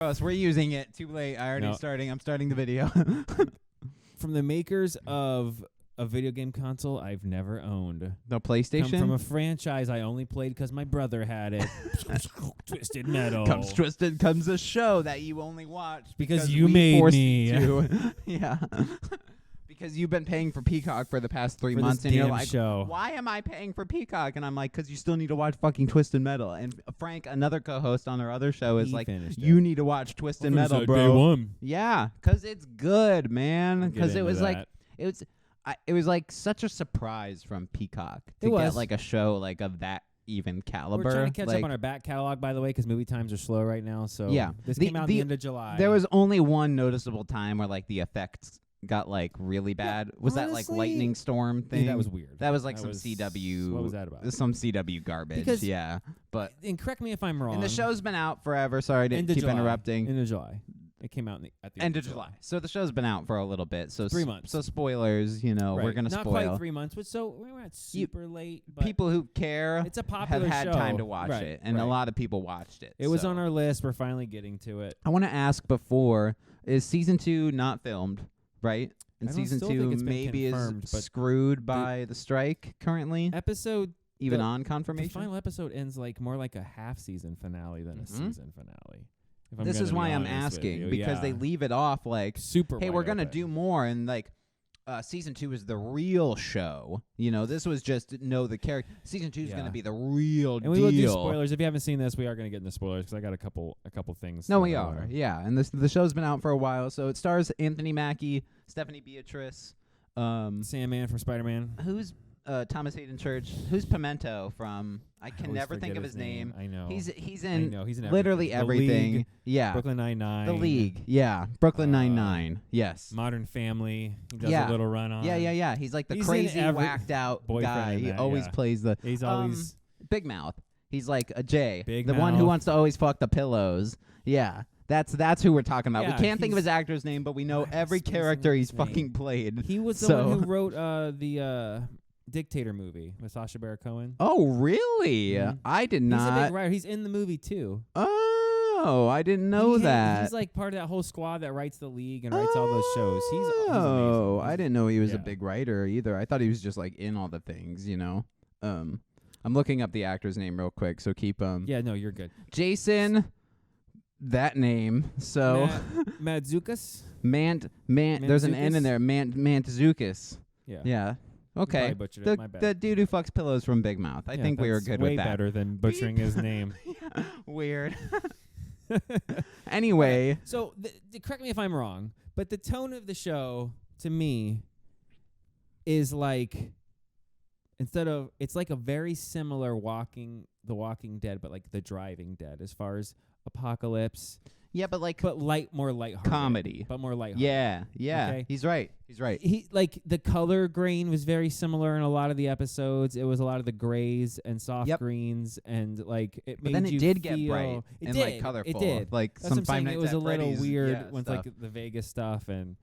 Us, we're using it. Too late. I'm starting the video. From the makers of a video game console I've never owned. The PlayStation? From a franchise I only played because my brother had it. Twisted Metal. Comes a show that you only watch because you made me. Yeah. Because you've been paying for Peacock for the past 3 months, and you're like, show. Why am I paying for Peacock? And I'm like, because you still need to watch fucking Twisted Metal. And Frank, another co-host on our other show, is like, you need to watch Twisted Metal, bro. Day one. Yeah, because it's good, man. Because it was like, it was like such a surprise from Peacock to get like a show like of that even caliber. We're trying to catch up on our back catalog, by the way, because movie times are slow right now. So yeah, this came out at the end of July. There was only one noticeable time where like the effects got like really bad. Was that like lightning storm thing? Yeah, that was weird. That was like some CW. What was that about? Some CW garbage. Yeah, but and correct me if I'm wrong. And the show's been out forever. Sorry to keep interrupting. End of July. It came out at the end of July. So the show's been out for a little bit. So 3 months. So spoilers, we're gonna not spoil. Not quite 3 months, but so we're not super late. But people who care it's a popular have had show. time to watch it, and a lot of people watched it. It was on our list. We're finally getting to it. I want to ask before: is season 2 not filmed? Right? And season 2 maybe is screwed by the strike currently. Episode even on confirmation. The final episode ends like more like a half season finale than a season finale. This is why I'm asking, because they leave it off like super. Hey, we're gonna do more, and like season 2 is the real show. This was just know the character. Season 2 is gonna be the real deal. And we will do spoilers. If you haven't seen this, we are gonna get into spoilers because I got a couple things. No, we are. Yeah, and the show's been out for a while, so it stars Anthony Mackie, Stephanie Beatrice, Sandman from Spider-Man. Who's Thomas Hayden Church? Who's Pimento from? I can never think of his name. I know. He's in literally everything. League, yeah. Brooklyn Nine-Nine. The League. Yeah. Brooklyn Nine-Nine. Yes. Modern Family. He does a little run on. Yeah. He's like the crazy whacked out guy. He always plays the. He's always Big Mouth. He's like a Jay. The one who wants to always fuck the pillows. Yeah. That's who we're talking about. Yeah, we can't think of his actor's name, but we know every character he's fucking played. He was the one who wrote the Dictator movie with Sacha Baron Cohen. Oh, really? Mm-hmm. I did not. He's a big writer. He's in the movie too. Oh, I didn't know that. He's like part of that whole squad that writes the League and writes all those shows. He's amazing. I didn't know he was a big writer either. I thought he was just like in all the things, I'm looking up the actor's name real quick, so keep Yeah, no, you're good. Jason, that name. So Mantzoukas? There's an N in there. Mantzoukas. Yeah. Yeah. Okay. The dude who fucks pillows from Big Mouth. I think we were good with that. Way better than butchering his name. Weird. Anyway. So, correct me if I'm wrong, but the tone of the show, to me, is like, it's like a very similar The Walking Dead, but like The Driving Dead, as far as apocalypse. Yeah, but more lighthearted. Comedy. But more lighthearted. Yeah. Okay? He's right. He like the color grade was very similar in a lot of the episodes. It was a lot of the grays and soft greens, and like it made you feel. But then it did get bright and like colorful. It did. Like that's some Five Nights at Freddy's. It was a little weird with like the Vegas stuff and.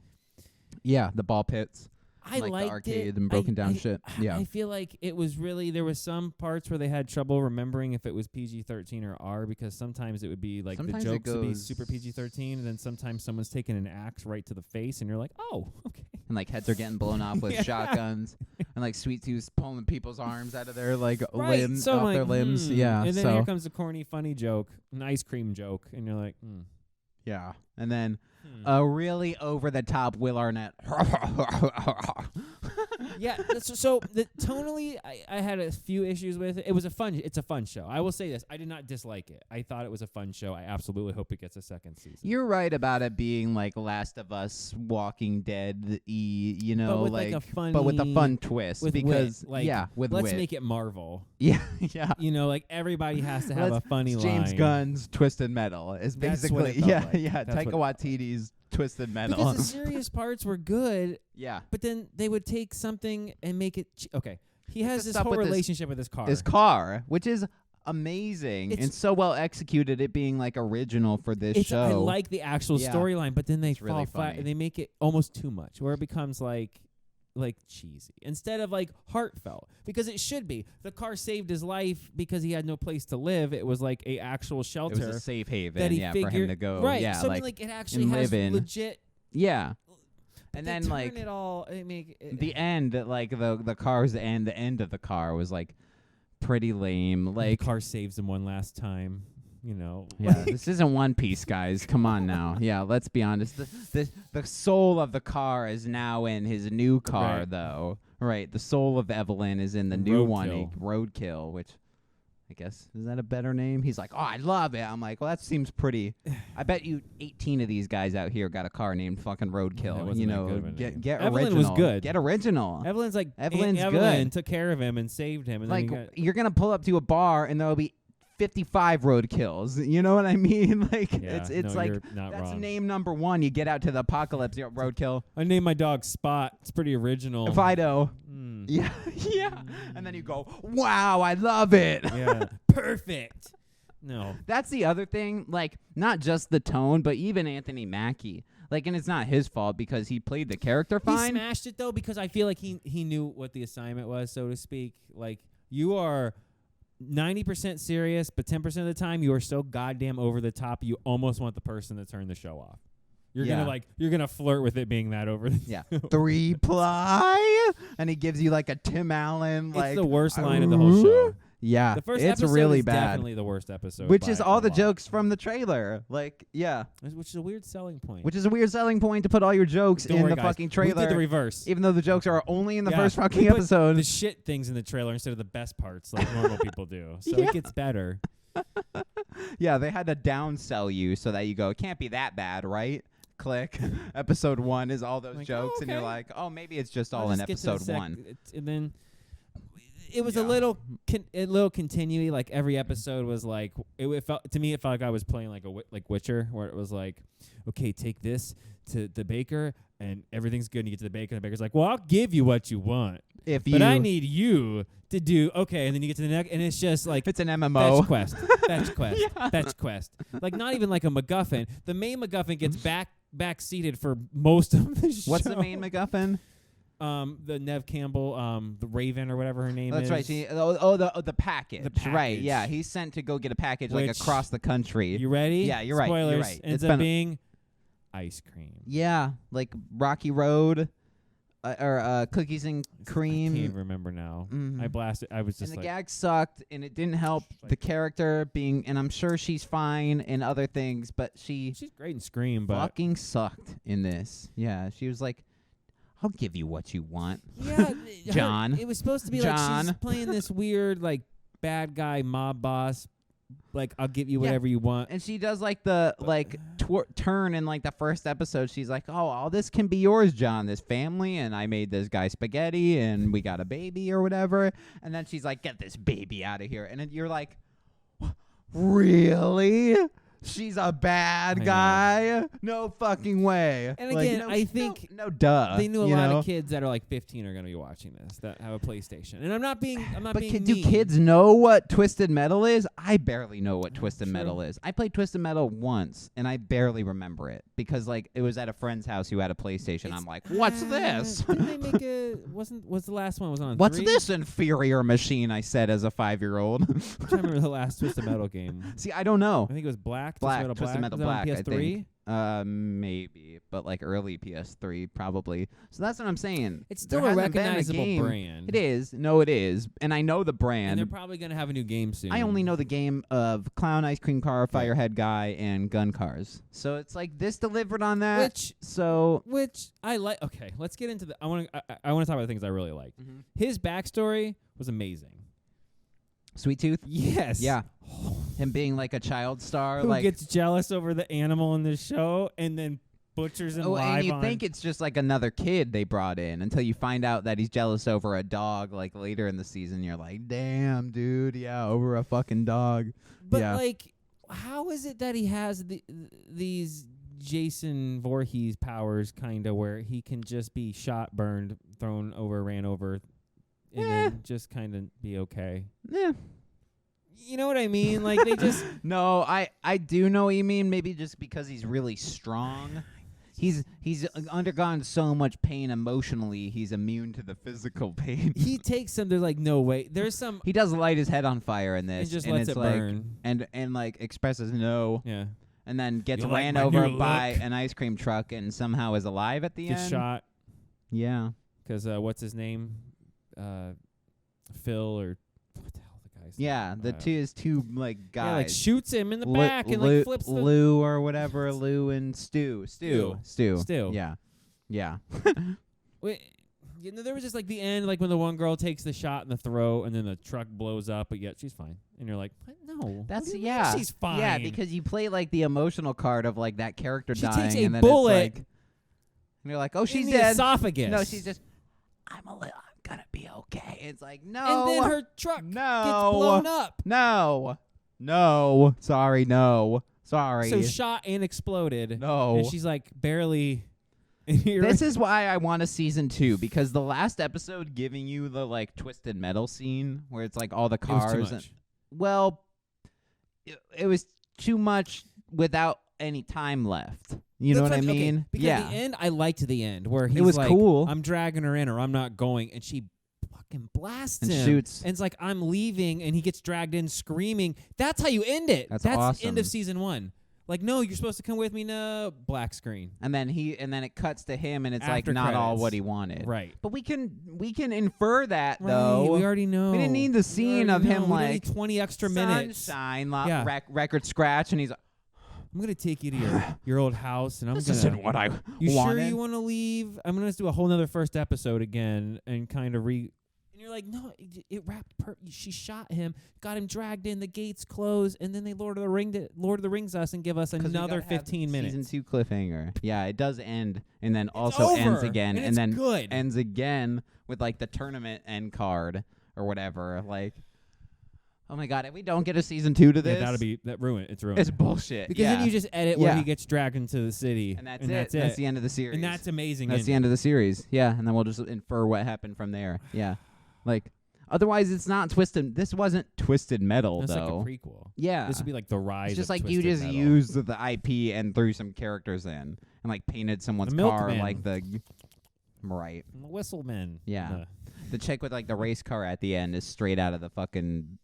Yeah, the ball pits. I like liked the arcade it. and broken down shit. Yeah. I feel like it was really, there was some parts where they had trouble remembering if it was PG-13 or R, because sometimes it would be like the jokes would be super PG-13, and then sometimes someone's taking an axe right to the face, and you're like, oh, okay. And like heads are getting blown off with shotguns, and like Sweet Tooth's pulling people's arms out of their like limbs, off their limbs. Yeah. And then here comes a corny, funny joke, an ice cream joke, and you're like, Yeah. And then a really over-the-top Will Arnett. Yeah, so tonally, I had a few issues with it. It's a fun show. I will say this. I did not dislike it. I thought it was a fun show. I absolutely hope it gets a second season. You're right about it being like Last of Us, Walking Dead-y, but with like a funny, but with a fun twist. With because, wit. Like, with let's wit. make it Marvel. Yeah. Like everybody has to have a funny line. James Gunn's Twisted Metal is basically, Taika Waititi's Twisted Metal. Because the serious parts were good. Yeah. But then they would take something and make it... okay. He has this whole relationship with his car. His car, which is amazing and so well executed, it being like original for this show. I like the actual storyline, but then they fall flat and they make it almost too much, where it becomes like cheesy instead of like heartfelt, because it should be. The car saved his life because he had no place to live. It was like a actual shelter. It was a safe haven, that he for him to go. Right. Yeah, Something like it actually has legit. Yeah. But And then turn like it all, the end, like the car's end, the end of the car was like pretty lame. Like the car saves him one last time. You know. Yeah, this isn't One Piece, guys. Come on now. Yeah, let's be honest. The soul of the car is now in his new car, though. Right. The soul of Evelyn is in the new one, Roadkill, which I guess is that a better name? He's like, oh, I love it. I'm like, well, that seems pretty. I bet you 18 of these guys out here got a car named fucking Roadkill. You know, get Evelyn original. was good. Get original. Evelyn's like Evelyn's Evelyn good. took care of him and saved him. And like then you're gonna pull up to a bar and there'll be 55 roadkills. You know what I mean? Like it's like that's wrong. Name number one. You get out to the apocalypse, roadkill. I named my dog Spot. It's pretty original. Fido. Yeah, yeah. And then you go, wow, I love it. Yeah, perfect. No, that's the other thing. Like not just the tone, but even Anthony Mackie. Like, and it's not his fault because he played the character fine. He smashed it though because I feel like he knew what the assignment was, so to speak. Like you are 90% serious, but 10% of the time you are so goddamn over the top you almost want the person to turn the show off. You're gonna flirt with it being that over. Yeah, 3-ply, and he gives you like a Tim Allen. It's the worst line of the whole show. Yeah, the first it's episode really is bad. Definitely the worst episode. Which is all the jokes from the trailer. Like, yeah. Which is a weird selling point. Which is a weird selling point to put all your jokes in the fucking trailer. We did the reverse. Even though the jokes are only in the first fucking episode. The shit things in the trailer instead of the best parts like normal people do. So it gets better. Yeah, they had to downsell you so that you go, it can't be that bad, right? Click. Episode 1 is all those jokes, and you're like, oh, maybe it's just all in episode 1. And then it was a little continuity. Like every episode was like it felt to me. It felt like I was playing like Witcher, where it was like, okay, take this to the baker, and everything's good. And you get to the baker, and the baker's like, well, I'll give you what you want, but I need you to do okay. And then you get to the next, and it's just like it's an MMO. Fetch quest, fetch quest. Like not even like a MacGuffin. The main MacGuffin gets back seated for most of the show. What's the main MacGuffin? The Nev Campbell, the Raven or whatever her name is. That's right. The package. The package. Right. Yeah, he's sent to go get a package like across the country. You ready? Yeah, you're right. Spoilers. You're right. Ends up being ice cream. Yeah, like Rocky Road, or cookies and cream. I can't remember now. Mm-hmm. I blasted. I was just and like, the gag sucked, and it didn't help the character being. And I'm sure she's fine in other things, but she's great in Scream, but fucking sucked in this. Yeah, she was like, I'll give you what you want. Yeah, John. It was supposed to be like she's playing this weird like bad guy mob boss. Like I'll give you whatever you want. And she does like the turn in like the first episode. She's like, oh, all this can be yours, John. This family, and I made this guy spaghetti, and we got a baby or whatever. And then she's like, get this baby out of here. And then you're like, really? She's a bad guy? No fucking way. And again, I think no duh. They knew a lot of kids that are like 15 are going to be watching this that have a PlayStation. And I'm not being mean. Do kids know what Twisted Metal is? I barely know what Twisted Metal is. I played Twisted Metal once, and I barely remember it because like it was at a friend's house who had a PlayStation. I'm like, what's this? Didn't they make was the last one was on What's 3? this inferior machine? I said as a 5-year-old. I'm trying to remember the last Twisted Metal game. See, I don't know. I think it was Black. Twisted Metal Black. Was that on PS3? I think. Maybe, but like early PS3 probably. So that's what I'm saying. It's still a recognizable brand. It is. No, it is. And I know the brand. And they're probably going to have a new game soon. I only know the game of Clown Ice Cream Car, Firehead Guy, and Gun Cars. So it's like this delivered on that. Which I like. Okay, let's get into the. I want to talk about the things I really liked. Mm-hmm. His backstory was amazing. Sweet Tooth? Yes. Yeah. Him being like a child star. Who gets jealous over the animal in the show and then butchers him live and you think it's just like another kid they brought in until you find out that he's jealous over a dog like later in the season. You're like, damn, dude. Yeah, over a fucking dog. But like, how is it that he has these Jason Voorhees powers kind of where he can just be shot, burned, thrown over, ran over, and then just kind of be okay? Yeah. You know what I mean? Like they just No, I do know what you mean. Maybe just because he's really strong. he's undergone so much pain emotionally. He's immune to the physical pain. He takes them. They're like, no way. There's some. He does light his head on fire in this, And just and lets it's it like, burn. and like expresses no, Yeah. and then gets You like ran my over new by look? an ice cream truck and somehow is alive at the Gets end. shot Yeah. because what's his name? Phil or what the hell the guy's Yeah, name? his two like guys. Yeah, like shoots him in the back and like flips the Lou or whatever, Lou and Stu. Yeah. Yeah. Wait, you know, there was just like the end, like when the one girl takes the shot in the throat and then the truck blows up, but yet she's fine. And you're like, what? No. That's what do you mean yeah. she's fine. Yeah, because you play like the emotional card of like that character she dying takes a and then bullet it's like, and you're like, oh, she's in the dead. esophagus. No, she's just I'm gonna be okay. It's like, no. And then her truck gets no. blown up. No. Sorry, no. Sorry. So shot and exploded. No. And she's like barely. This is why I want a season 2, because the last episode giving you the like twisted metal scene where it's like all the cars. It was too much. Well, it was too much without any time left. You know what I mean? Okay, because yeah. the end, I liked the end where he's was like, cool. I'm dragging her in or I'm not going, and she fucking blasts And him. shoots. And it's like, I'm leaving, and he gets dragged in screaming. That's how you end it. That's the end awesome. of season 1. Like, no, you're supposed to come with me. No, black screen. And then it cuts to him, and it's After like not all credits. what he wanted. Right. But we can infer that Right, though. we already know. We didn't need the scene of him We don't like need 20 extra minutes. sunshine, Yeah. record scratch, and he's like, I'm gonna take you to your old house, and I'm this gonna. isn't what I You wanted. sure you want to leave? I'm gonna do a whole nother first episode again and kind of And you're like, no, it wrapped. She shot him, got him dragged in. The gates closed, and then they Lord of the Rings us and give us 'Cause we another gotta have 15 minutes. Season 2 cliffhanger. Yeah, it does end, and then also over, ends again, and it's then good. ends again with like the tournament end card or whatever. Like, oh my god, if we don't get a season 2 to this, That ruined. It's ruined. it's bullshit. Because then you just edit where he gets dragged into the city, and that's it. That's the end of the series. And that's amazing. That's the end of the series. Yeah, and then we'll just infer what happened from there. Yeah, like otherwise it's not twisted. This wasn't Twisted Metal That's though. like a prequel. Yeah, This would be like the rise. it's just of like you Twisted just Metal. used the IP and threw some characters in and like painted someone's The car Milkman. like the right. The Whistleman. Yeah. The chick with like the race car at the end is straight out of the fucking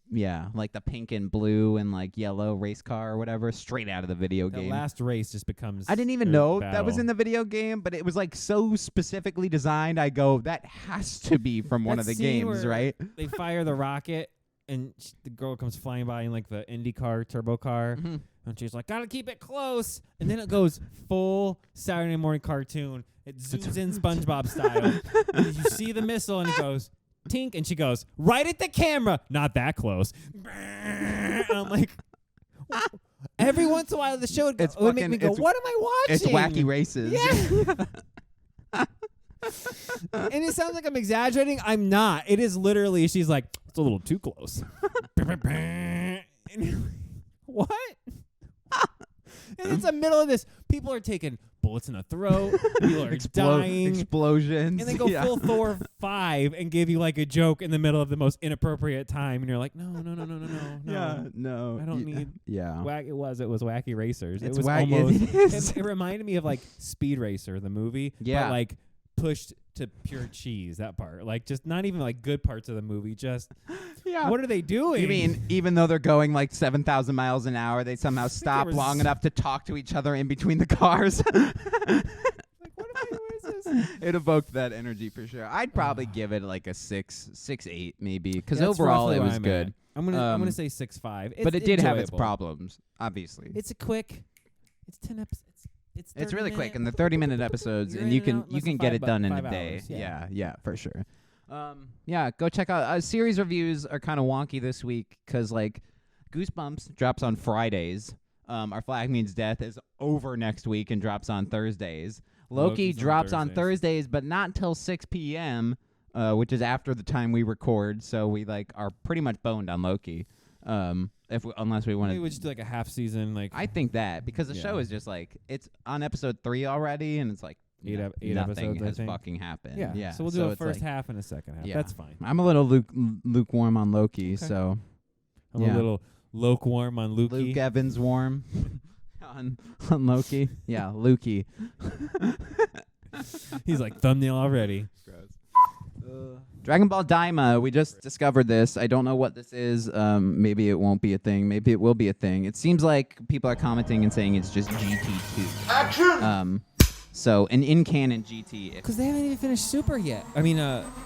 like the pink and blue and like yellow race car or whatever, straight out of the video The game. last race just becomes. I didn't even know that was in the video game, but it was like so specifically designed. I go, that has to be from one That of the scene games, where right? They fire the rocket, and the girl comes flying by in like the IndyCar turbo car, Mhm. and she's like, "Gotta keep it close." And then it goes full Saturday morning cartoon. It zooms in SpongeBob style. And you see the missile, and it goes tink, and she goes right at the camera. Not that close. And I'm like, every once in a while, the show would make me go, "What am I watching?" It's Wacky Races. Yeah. And it sounds like I'm exaggerating. I'm not. It is literally, she's like, it's a little too close. And you're like, what? And it's the middle of this. People are taking bullets in the throat. People are dying. Explosions. And they go full Thor 5 and give you like a joke in the middle of the most inappropriate time. And you're like, no. Yeah, no. I don't need. Yeah. It was Wacky Racers. It's it was wacky. almost. It reminded me of like Speed Racer, the movie. Yeah. But like pushed to pure cheese, that part. Like just not even like good parts of the movie. Just what are they doing? You mean even though they're going like 7,000 miles an hour, they somehow stop long enough to talk to each other in between the cars? Like, what is this? It evoked that energy for sure. I'd probably give it like a 6.8 maybe, because That's overall roughly it where was I'm good. at. I'm gonna say 6.5. But it did have its enjoyable. problems, obviously. It's a quick. It's 10 episodes. It's really quick, and the 30-minute episodes, You're and in you and can out in you less can than get 5 it done in a 5 day. hours, yeah. Yeah, for sure. Yeah, go check out. Series reviews are kind of wonky this week because like Goosebumps drops on Fridays. Our Flag Means Death is over next week and drops on Thursdays. Loki Loki's on drops on Thursdays. Thursdays, but not until 6 p.m., which is after the time we record. So we like are pretty much boned on Loki. Unless we want Maybe to. we just do like a half season, like I think that because the show is just like it's on episode 3 already, and it's like eight nothing episodes, I has think. fucking happened. Yeah. So we'll do a it's first like, half and a second half. Yeah. That's fine. I'm a little lukewarm on Loki, Okay. so I'm yeah. a little lukewarm on Lukey. Luke Evans warm. on Loki. Yeah, Loki. He's like thumbnail already. Dragon Ball Daima. We just discovered this. I don't know what this is. Maybe it won't be a thing. Maybe it will be a thing. It seems like people are commenting and saying it's just GT2. Action. So an in-canon GT. Because they haven't even finished Super yet. I mean,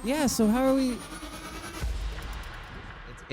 yeah. So how are we?